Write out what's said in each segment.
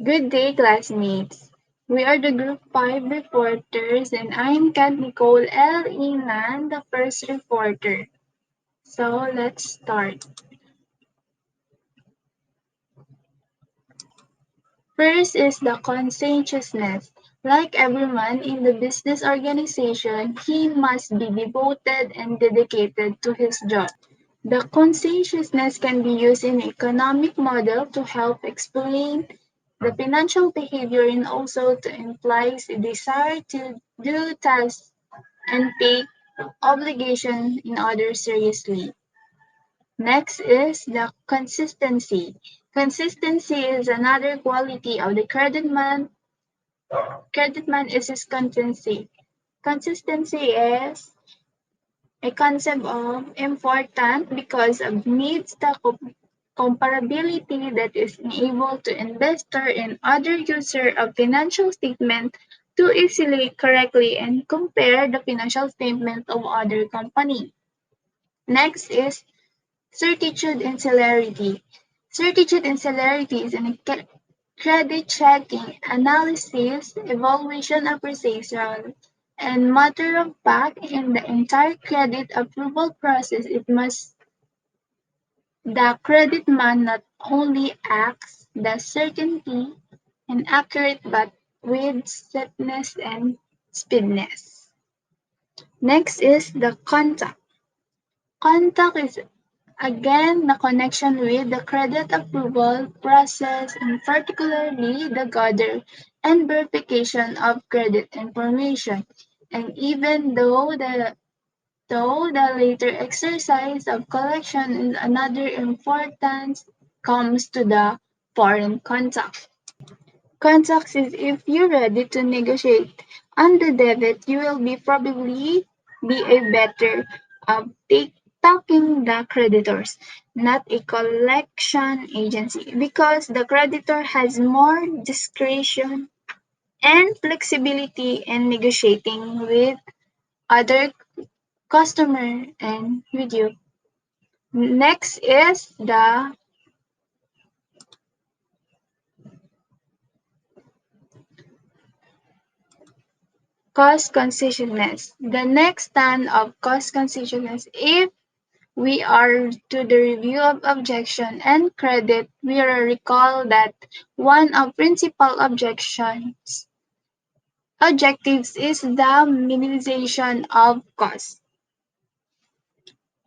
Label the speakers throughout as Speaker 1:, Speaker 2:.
Speaker 1: Good day, classmates. We are the Group 5 reporters, and I'm Nicole L. INAN, the first reporter. So let's start. First is the conscientiousness. Like everyone in the business organization, he must be devoted and dedicated to his job. The conscientiousness can be used in economic model to help explain the financial behavior and also to implies a desire to do tasks and take obligation in others seriously. Next is the consistency. Consistency is another quality of the credit man. Credit man is his consistency. Consistency is a concept of important because it needs the comparability that is enabled to investor and other user of financial statement to easily, correctly, and compare the financial statement of other company. Next is certitude and celerity. Certitude and celerity is an credit checking, analysis, evaluation appraisal, and matter of fact in the entire credit approval process. It must the credit man not only acts the certainty and accurate but with swiftness and speediness. Next is the contact. Contact is again the connection with the credit approval process and particularly the gather and verification of credit information. And even though the later exercise of collection is another importance comes to the foreign contact. Contact is if you're ready to negotiate on the debit, you will be probably be a better of talking the creditors, not a collection agency, because the creditor has more discretion and flexibility in negotiating with other customer and with you. Next is the cost consciousness. The next stand of cost consciousness, if we are to the review of objection and credit, we will recall that one of principal objectives is the minimization of cost.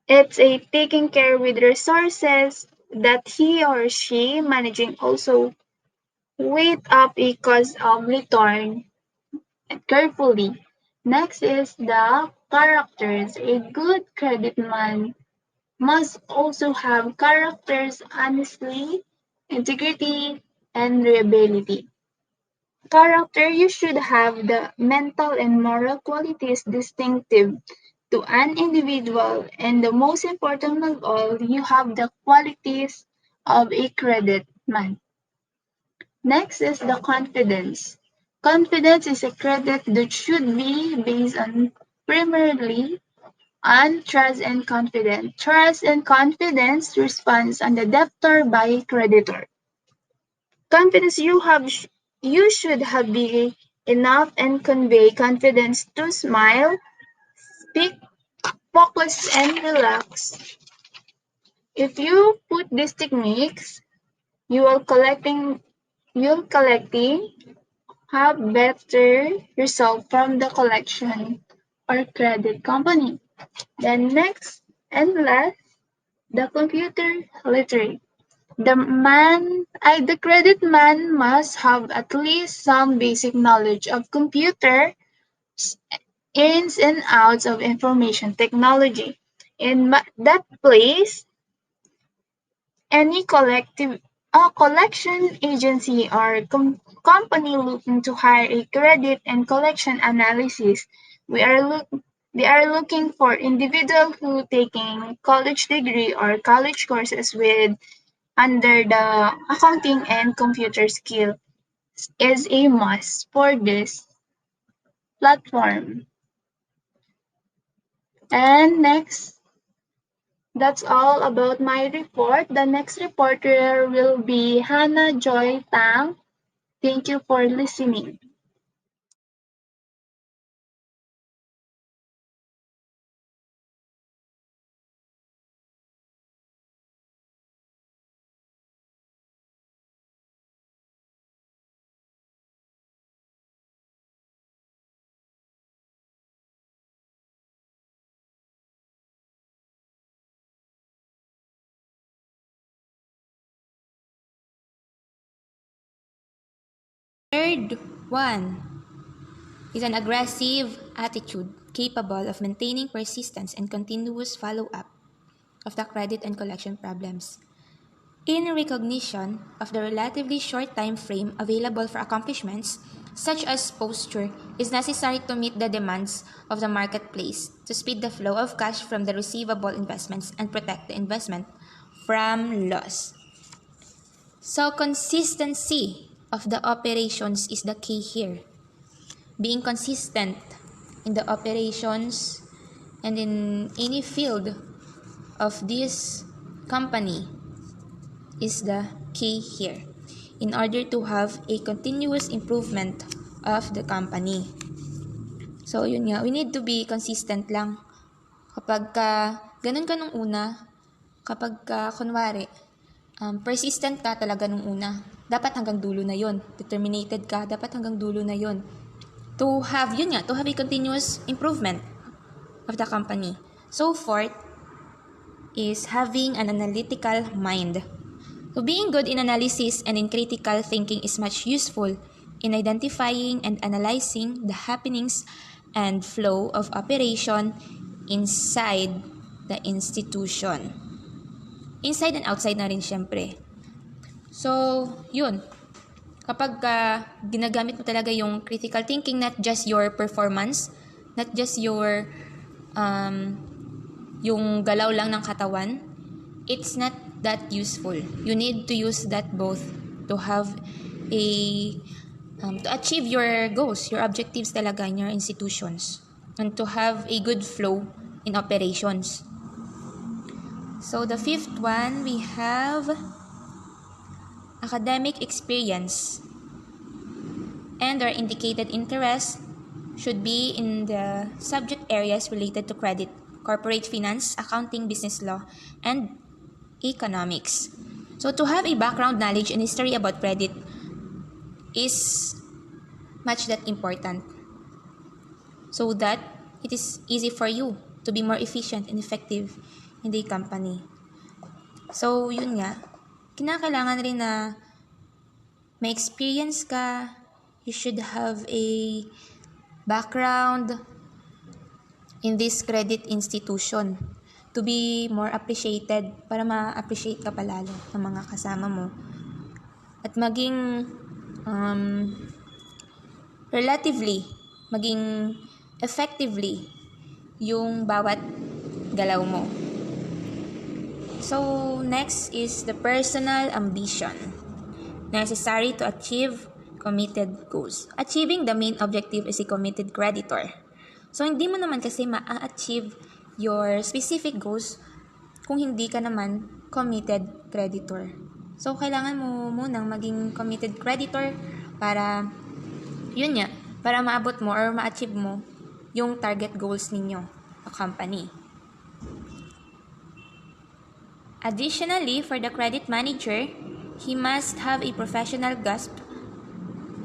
Speaker 1: It's a taking care with resources that he or she managing also weight up a cost of return carefully. Next is the characters. A good credit man must also have characters honesty, integrity, and reliability. Character, you should have the mental and moral qualities distinctive to an individual, and the most important of all, you have the qualities of a credit man. Next is the confidence. Confidence is a credit that should be based on primarily on trust and confidence. Trust and confidence responds on the debtor by creditor. Confidence you should have be enough and convey confidence to smile, speak, focus, and relax. If you put these techniques, you will collecting have better result from the collection or credit company. Then next and last, the computer literate. The credit man must have at least some basic knowledge of computer ins and outs of information technology. In that place, any collection agency or company looking to hire a credit and collection analysis, we are look they are looking for individual who taking college degree or college courses with under the accounting and computer skill is a must for this platform. And next, that's all about my report. The next reporter will be Hannah Joy Tang. Thank you for listening.
Speaker 2: Third one is an aggressive attitude capable of maintaining persistence and continuous follow-up of the credit and collection problems. In recognition of the relatively short time frame available for accomplishments, such as posture is necessary to meet the demands of the marketplace to speed the flow of cash from the receivable investments and protect the investment from loss. So consistency of the operations is the key here. Being consistent in the operations and in any field of this company is the key here in order to have a continuous improvement of the company. So yun nga, we need to be consistent lang. Kapag ganun ka nung una, kapag kunwari, persistent ka talaga nung una, dapat hanggang dulo na yon. Determinated ka, dapat hanggang dulo na yon. To have a continuous improvement of the company. So fourth is having an analytical mind. So being good in analysis and in critical thinking is much useful in identifying and analyzing the happenings and flow of operation inside the institution. Inside and outside na rin syempre. So, yun. Kapag ginagamit mo talaga yung critical thinking, not just your performance, not just your yung galaw lang ng katawan, it's not that useful. You need to use that both to have to achieve your goals, your objectives talaga in your institutions, and to have a good flow in operations. So the fifth one, we have academic experience, and our indicated interest should be in the subject areas related to credit, corporate finance, accounting, business law, and economics. So to have a background knowledge and history about credit is much that important, so that it is easy for you to be more efficient and effective in the company. So yun nga, kinakailangan rin na may experience ka, you should have a background in this credit institution to be more appreciated, para ma-appreciate ka palalo ng mga kasama mo. At maging relatively, maging effectively yung bawat galaw mo. So, next is the personal ambition necessary to achieve committed goals. Achieving the main objective is a committed creditor. So, hindi mo naman kasi ma-achieve your specific goals kung hindi ka naman committed creditor. So, kailangan mo munang maging committed creditor para, yun nga, para maabot mo or ma-achieve mo yung target goals ninyo, a company. Additionally, for the credit manager, he must have a professional grasp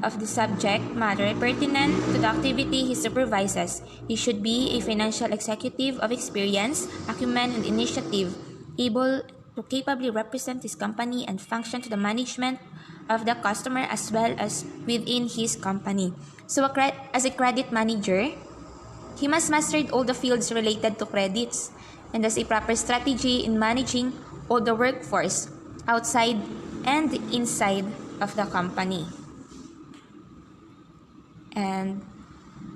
Speaker 2: of the subject matter pertinent to the activity he supervises. He should be a financial executive of experience, acumen, and initiative, able to capably represent his company and function to the management of the customer as well as within his company. So, as a credit manager, he must master all the fields related to credits and has a proper strategy in managing all the workforce outside and inside of the company. And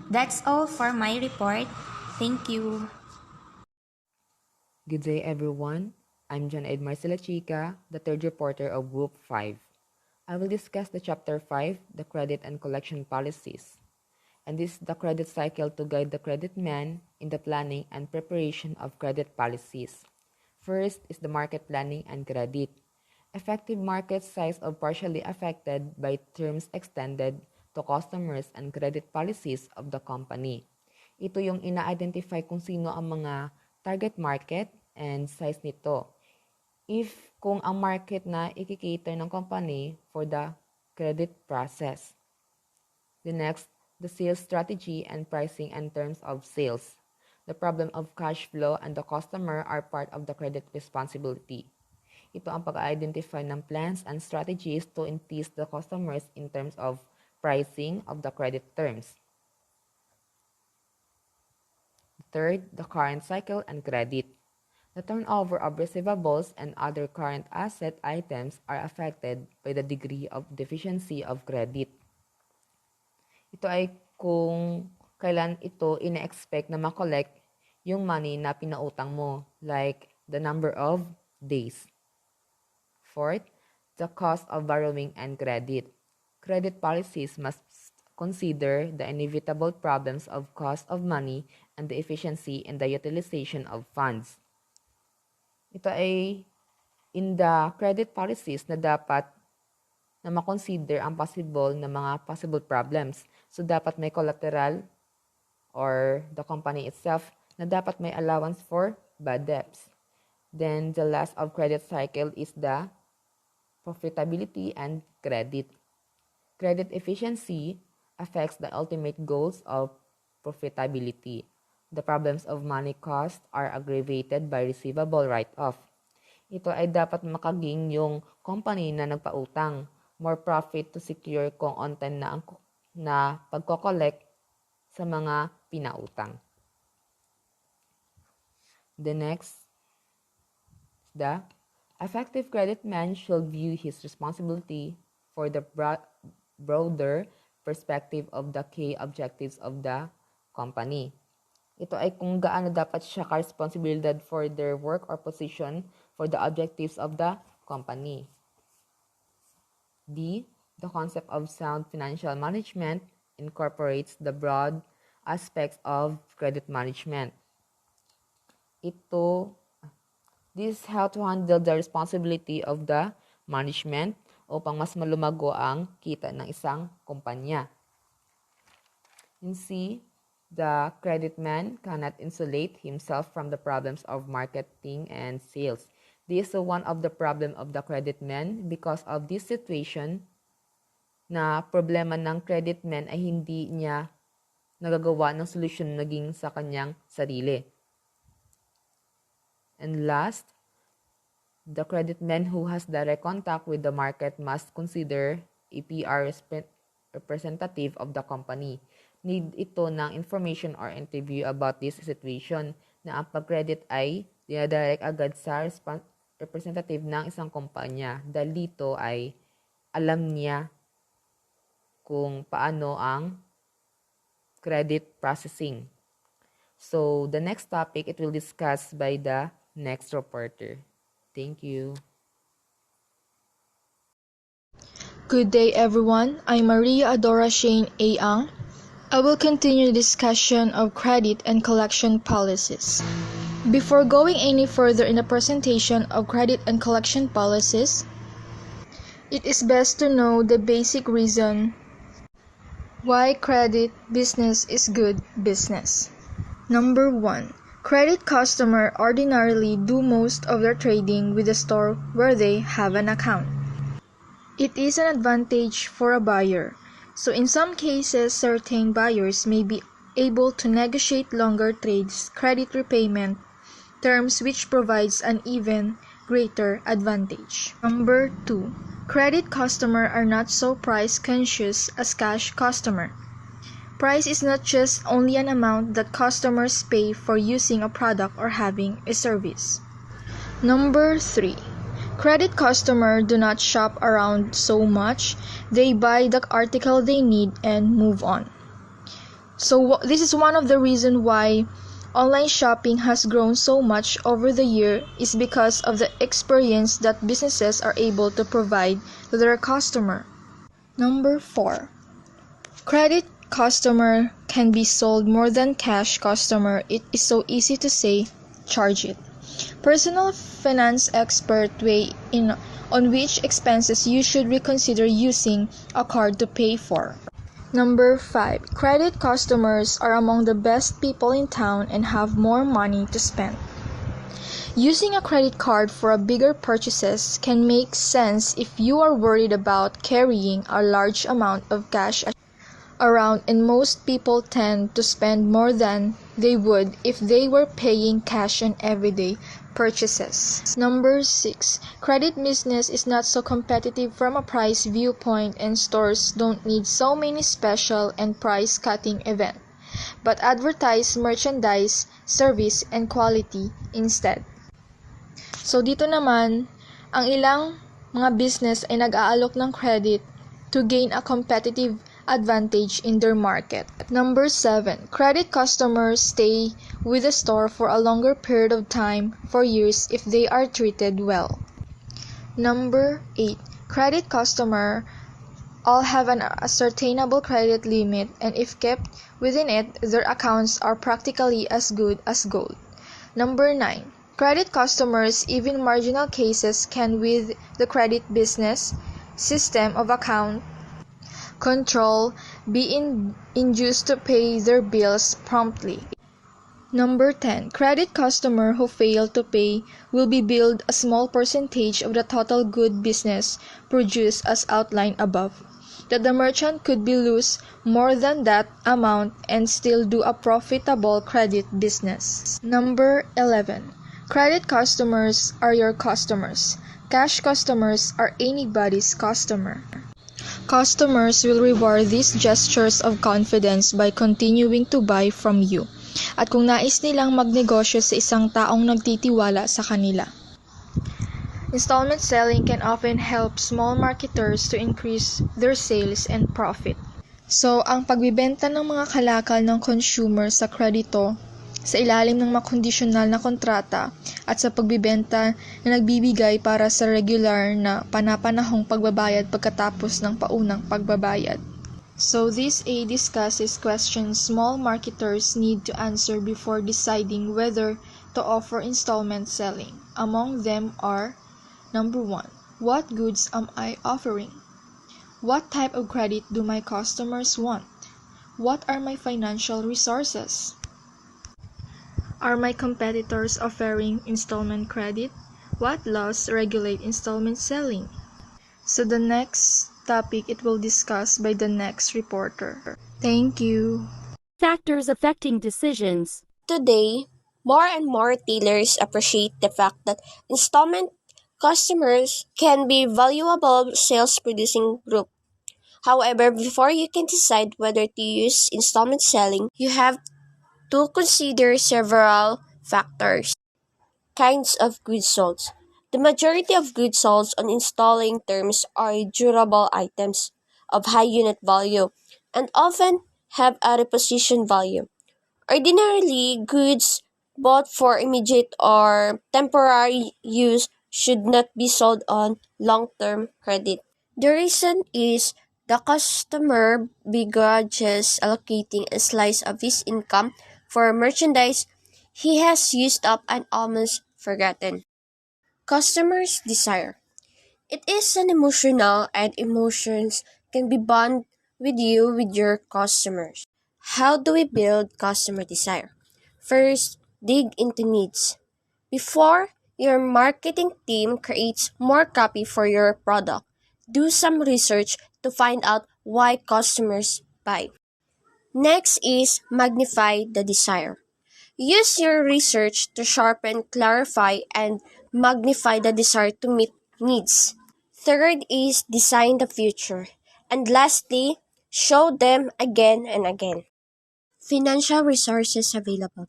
Speaker 2: that's all for my report. Thank you.
Speaker 3: Good day, everyone. I'm EDMAR, LACHICA, the third reporter of Group 5. I will discuss the Chapter 5, the Credit and Collection Policies. And this is the credit cycle to guide the credit man in the planning and preparation of credit policies. First is the market planning and credit. effective market size of partially affected by terms extended to customers and credit policies of the company. Ito yung ina-identify kung sino ang mga target market and size nito. Kung ang market na ikikater ng company for the credit process. The next, the sales strategy and pricing and terms of sales. The problem of cash flow and the customer are part of the credit responsibility. Ito ang pag-identify ng plans and strategies to entice the customers in terms of pricing of the credit terms. Third, the current cycle and credit. The turnover of receivables and other current asset items are affected by the degree of deficiency of credit. Ito ay kung kailan ito ina-expect na makollect yung money na pinautang mo, like the number of days. Fourth, the cost of borrowing and credit. Credit policies must consider the inevitable problems of cost of money and the efficiency in the utilization of funds. Ito ay in the credit policies na dapat na makonsider ang mga possible problems. So, dapat may collateral or the company itself na dapat may allowance for bad debts. Then, the last of credit cycle is the profitability and credit. Credit efficiency affects the ultimate goals of profitability. The problems of money cost are aggravated by receivable write-off. Ito ay dapat makaging yung company na nagpautang more profit to secure kung on time na pagko-collect sa mga pinautang. The next, the effective credit man should view his responsibility for the broader perspective of the key objectives of the company. Ito ay kung gaano dapat siya ka-responsibilidad for their work or position for the objectives of the company. D. The concept of sound financial management incorporates the broad aspects of credit management. This how to handle the responsibility of the management upang mas malumago ang kita ng isang kumpanya. In C, the credit man cannot insulate himself from the problems of marketing and sales. This is one of the problem of the credit man because of this situation na problema ng credit man ay hindi niya nagagawa ng solusyon naging sa kanyang sarili. And last, the credit man who has direct contact with the market must consider a PR representative of the company. Need ito ng information or interview about this situation na ang pag-credit ay dinadirect agad sa representative ng isang kumpanya dahil dito ay alam niya kung paano ang credit processing. So, the next topic, it will discuss by the next reporter. Thank you.
Speaker 4: Good day, everyone. I'm Maria Adora Shane A. I will continue the discussion of credit and collection policies. Before going any further in the presentation of credit and collection policies, it is best to know the basic reason why credit business is good business. Number 1. Credit customers ordinarily do most of their trading with the store where they have an account. It is an advantage for a buyer. So in some cases, certain buyers may be able to negotiate longer trades, credit repayment terms which provides an even greater advantage. Number 2. Credit customers are not so price conscious as cash customers. Price is not just only an amount that customers pay for using a product or having a service. Number 3. Credit customers do not shop around so much. They buy the article they need and move on. So this is one of the reasons why online shopping has grown so much over the year is because of the experience that businesses are able to provide to their customer. Number 4. Credit customer can be sold more than cash customer. It is so easy to say, charge it. Personal finance expert weigh in on which expenses you should reconsider using a card to pay for. Number 5. Credit customers are among the best people in town and have more money to spend. Using a credit card for bigger purchases can make sense if you are worried about carrying a large amount of cash around, and most people tend to spend more than they would if they were paying cash on everyday purchases. Number 6. Credit business is not so competitive from a price viewpoint, and stores don't need so many special and price-cutting events, but advertise merchandise, service, and quality instead. So dito naman, ang ilang mga business ay nag-aalok ng credit to gain a competitive advantage in their market. Number 7. Credit customers stay with the store for a longer period of time, for years, if they are treated well. Number 8. Credit customers all have an ascertainable credit limit, and if kept within it, their accounts are practically as good as gold. Number 9. Credit customers, even marginal cases, can with the credit business system of account control be induced to pay their bills promptly. Number 10. Credit customers who fail to pay will be billed a small percentage of the total good business produced as outlined above, that the merchant could be lose more than that amount and still do a profitable credit business. Number 11. Credit customers are your customers. Cash customers are anybody's customer. Customers will reward these gestures of confidence by continuing to buy from you, at kung nais nilang magnegosyo sa isang taong nagtitiwala sa kanila. Installment selling can often help small marketers to increase their sales and profit. So, ang pagbibenta ng mga kalakal ng consumer sa kredito sa ilalim ng makondisyonal na kontrata at sa pagbibenta na nagbibigay para sa regular na panapanahong pagbabayad pagkatapos ng paunang pagbabayad. So this A discusses questions small marketers need to answer before deciding whether to offer installment selling. Among them are: Number 1. What goods am I offering? What type of credit do my customers want? What are my financial resources? Are my competitors offering installment credit? What laws regulate installment selling? So the next topic it will discuss by the next reporter. Thank you.
Speaker 5: Factors affecting decisions.
Speaker 6: Today, more and more retailers appreciate the fact that installment customers can be valuable sales-producing group. However, before you can decide whether to use installment selling, you have to consider several factors. Kinds of goods sold. The majority of goods sold on installing terms are durable items of high unit value and often have a reposition value. Ordinarily, goods bought for immediate or temporary use should not be sold on long-term credit. The reason is the customer begrudges allocating a slice of his income for merchandise he has used up and almost forgotten. Customers' desire. It is an emotional, and emotions can be bond with your customers. How do we build customer desire? First, dig into needs. Before your marketing team creates more copy for your product, do some research to find out why customers buy. Next is magnify the desire. Use your research to sharpen, clarify, and magnify the desire to meet needs. Third is design the future. And lastly, show them again and again. Financial resources available.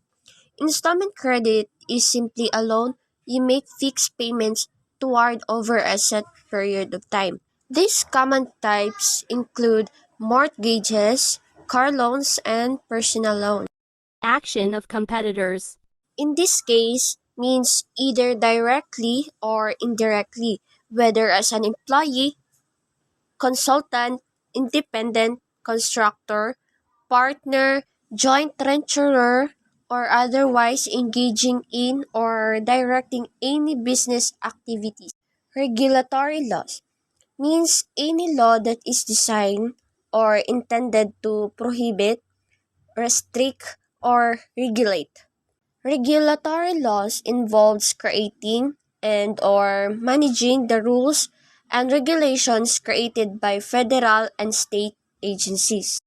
Speaker 6: Installment credit is simply a loan you make fixed payments toward over a set period of time. These common types include mortgages, car loans, and personal loans.
Speaker 5: Action of competitors.
Speaker 6: In this case, means either directly or indirectly, whether as an employee, consultant, independent, constructor, partner, joint venturer, or otherwise engaging in or directing any business activities. Regulatory laws means any law that is designed or intended to prohibit, restrict, or regulate. Regulatory laws involves creating and or managing the rules and regulations created by federal and state agencies.